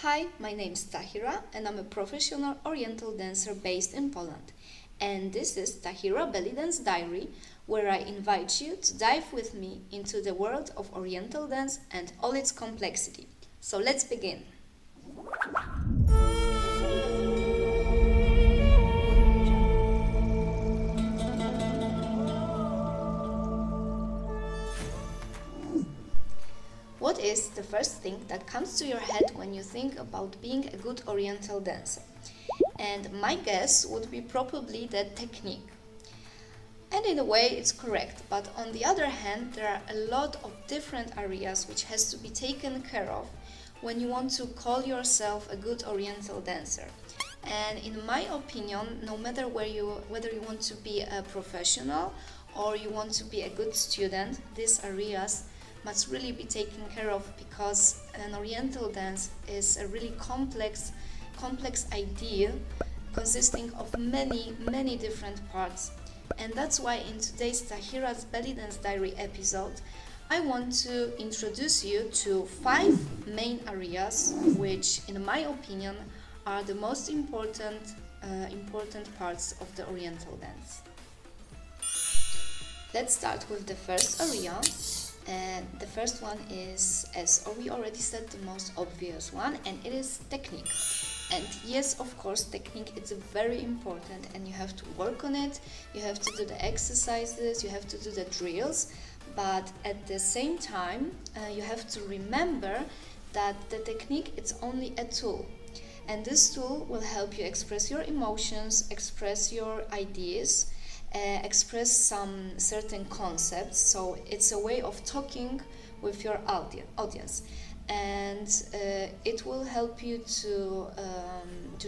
Hi, my name is Tahira and I'm a professional oriental dancer based in Poland. And this is Tahira Belly Dance Diary, where I invite you to dive with me into the world of oriental dance and all its complexity. So let's begin. What is the first thing that comes to your head when you think about being a good oriental dancer? And my guess would be probably the technique. And in a way it's correct, but on the other hand there are a lot of different areas which has to be taken care of when you want to call yourself a good oriental dancer. And in my opinion, no matter whether you want to be a professional or you want to be a good student, these areas must really be taken care of, because an oriental dance is a really complex idea consisting of many different parts. And that's why in today's Tahira's Belly Dance Diary episode, I want to introduce you to 5 main areas which, in my opinion, are the most important parts of the oriental dance. Let's start with the first area. And the first one is, as we already said, the most obvious one, and it is technique. And yes, of course, technique is very important and you have to work on it, you have to do the exercises, you have to do the drills, but at the same time, you have to remember that the technique is only a tool. And this tool will help you express your emotions, express your ideas, express some certain concepts. So it's a way of talking with your audience, and it will help you to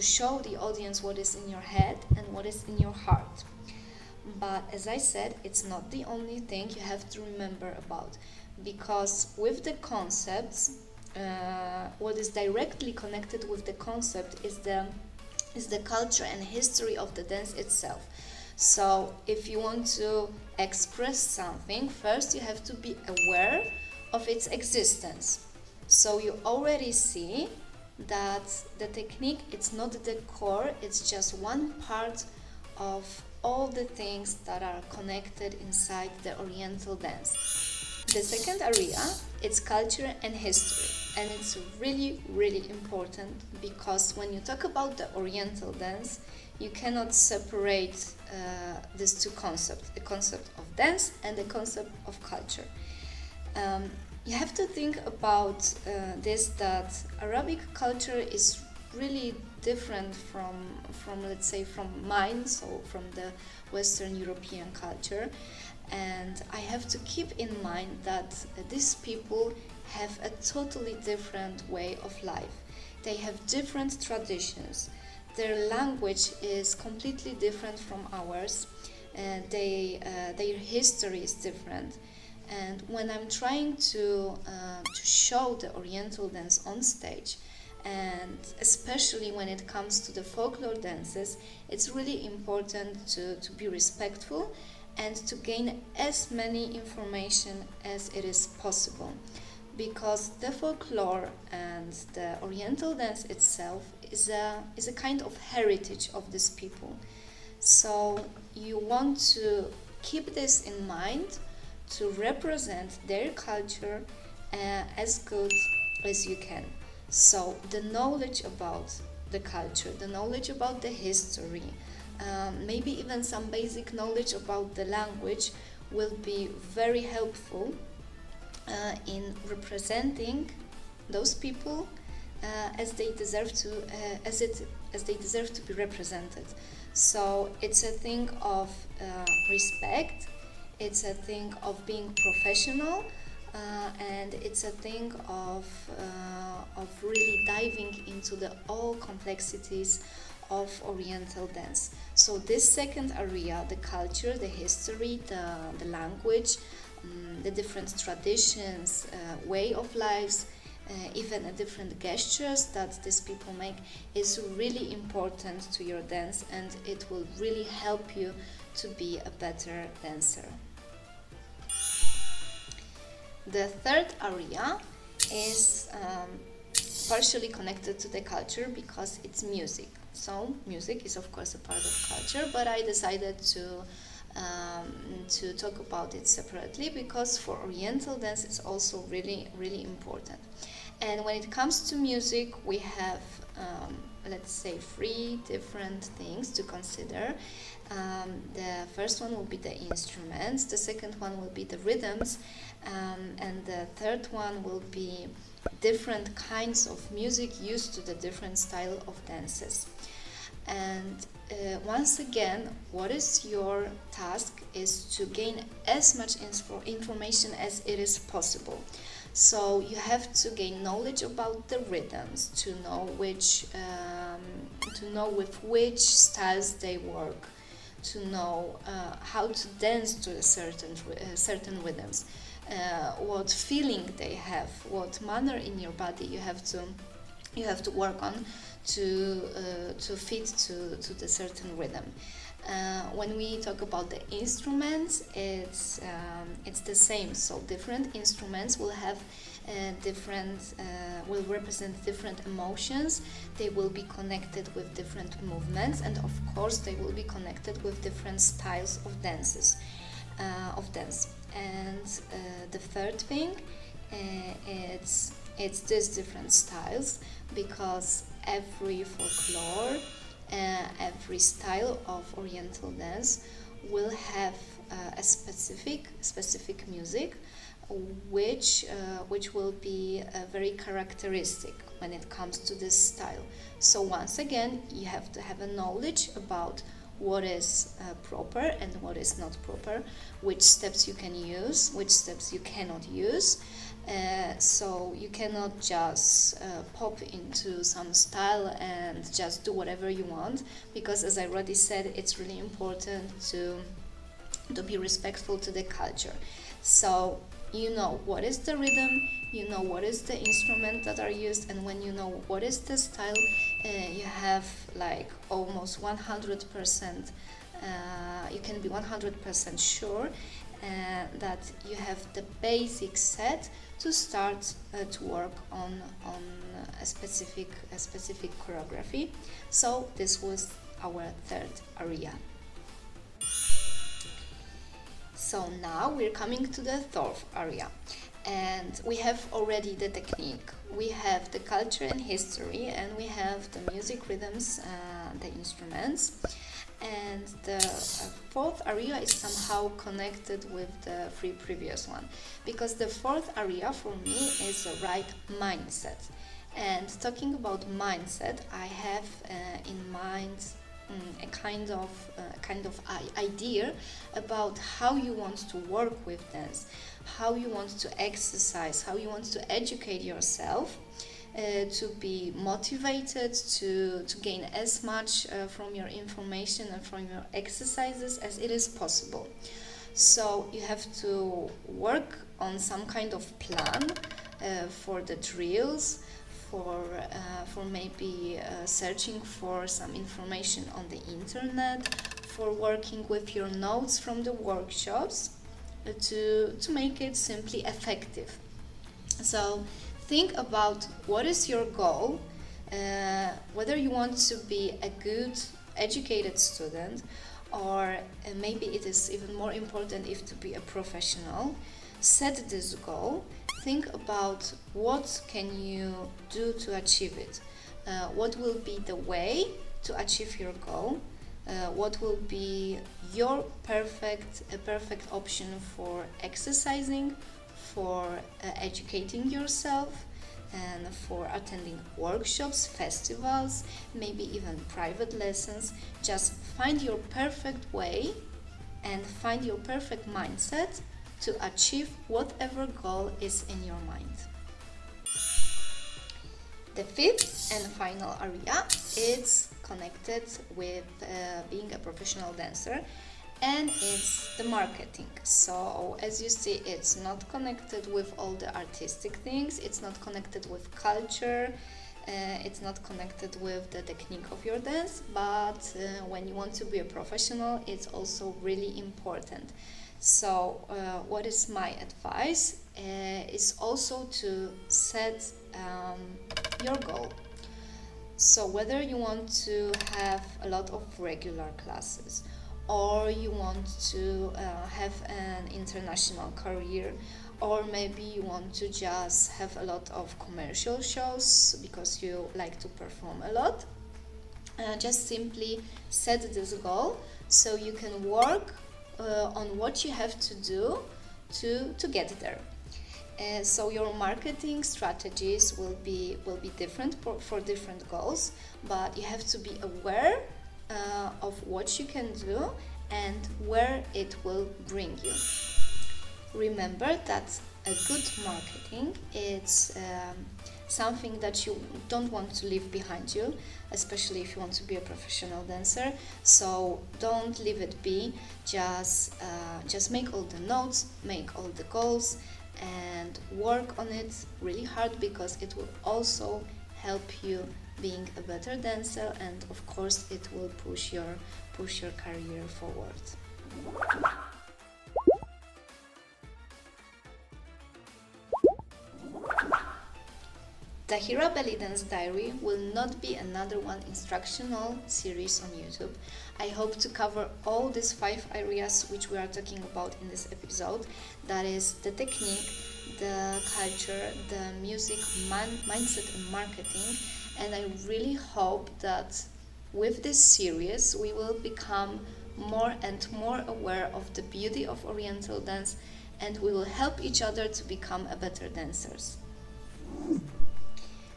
show the audience what is in your head and what is in your heart. But as I said, it's not the only thing you have to remember about, because with the concepts, what is directly connected with the concept is the culture and history of the dance itself. So if you want to express something, first you have to be aware of its existence. So you already see that the technique, it's not the core, it's just one part of all the things that are connected inside the oriental dance. The second area, it's culture and history, and it's really important, because when you talk about the oriental dance, you cannot separate these two concepts, the concept of dance and the concept of culture. You have to think about this, that Arabic culture is really different from let's say from mine, so from the Western European culture. And I have to keep in mind that these people have a totally different way of life. They have different traditions. Their language is completely different from ours. Their history is different. And when I'm trying to show the oriental dance on stage, and especially when it comes to the folklore dances, it's really important to be respectful and to gain as many information as it is possible, because the folklore and the oriental dance itself is a kind of heritage of these people. So you want to keep this in mind, to represent their culture as good as you can. So the knowledge about the culture, the knowledge about the history, maybe even some basic knowledge about the language will be very helpful in representing those people as they deserve to be represented. So it's a thing of respect, it's a thing of being professional, and it's a thing of really diving into the all complexities of oriental dance. So this second area, the culture, the history, the language, the different traditions, way of lives, even different gestures that these people make, is really important to your dance, and it will really help you to be a better dancer. The third area is partially connected to the culture because it's music. So music is of course a part of culture, but I decided to talk about it separately because for Oriental dance it's also really, really important. And when it comes to music, we have, let's say, 3 different things to consider. The first one will be the instruments, the second one will be the rhythms, and the third one will be different kinds of music used to the different style of dances. And once again, what is your task is to gain as much information as it is possible. So you have to gain knowledge about the rhythms, to know with which styles they work, to know how to dance to a certain rhythms, what feeling they have, what manner in your body you have to work on to fit to the certain rhythm. When we talk about the instruments, it's the same. So different instruments will have will represent different emotions. They will be connected with different movements, and of course, they will be connected with different styles of dance. And the third thing, it's these different styles, because every folklore, every style of Oriental dance will have a specific music, which will be very characteristic when it comes to this style. So once again, you have to have a knowledge about what is proper and what is not proper, which steps you can use, which steps you cannot use. So you cannot just pop into some style and just do whatever you want, because as I already said, it's really important to be respectful to the culture. So you know what is the rhythm, you know what is the instrument that are used, and when you know what is the style, you have like almost 100%, you can be 100% sure that you have the basic set to start to work on a specific choreography. So this was our third area. So now we're coming to the fourth area, and we have already the technique, we have the culture and history, and we have the music, rhythms, the instruments. And the fourth area is somehow connected with the 3 previous one, because the fourth area for me is the right mindset. And talking about mindset, I have in mind a kind of idea about how you want to work with dance, how you want to exercise, how you want to educate yourself, to be motivated, to gain as much from your information and from your exercises as it is possible. So you have to work on some kind of plan for the drills, for maybe searching for some information on the internet, for working with your notes from the workshops, to make it simply effective. So think about what is your goal, whether you want to be a good educated student, or maybe it is even more important if to be a professional. Set this goal. Think about what can you do to achieve it. What will be the way to achieve your goal? What will be your perfect option for exercising, for educating yourself, and for attending workshops, festivals, maybe even private lessons. Just find your perfect way and find your perfect mindset to achieve whatever goal is in your mind. The fifth and final area is connected with being a professional dancer, and it's the marketing. So as you see, it's not connected with all the artistic things, it's not connected with culture, it's not connected with the technique of your dance, but when you want to be a professional, it's also really important. So what is my advice is also to set your goal. So whether you want to have a lot of regular classes, or you want to have an international career, or maybe you want to just have a lot of commercial shows because you like to perform a lot, just simply set this goal so you can work on what you have to do to get there. So your marketing strategies will be different for different goals, but you have to be aware of what you can do and where it will bring you. Remember that a good marketing is something that you don't want to leave behind you, especially if you want to be a professional dancer. So don't leave it be. Just make all the notes, make all the goals, and work on it really hard, because it will also help you being a better dancer, and of course it will push your career forward. Tahira Belly Dance Diary will not be another one instructional series on YouTube. I hope to cover all these 5 areas which we are talking about in this episode. That is the technique, the culture, the music, mindset and marketing. And I really hope that with this series we will become more and more aware of the beauty of Oriental dance, and we will help each other to become a better dancers.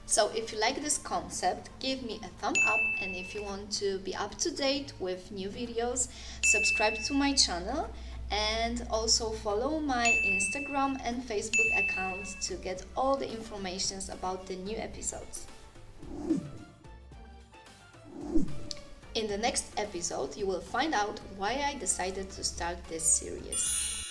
So if you like this concept, give me a thumb up, and if you want to be up to date with new videos, subscribe to my channel, and also follow my Instagram and Facebook accounts to get all the informations about the new episodes. In the next episode, you will find out why I decided to start this series.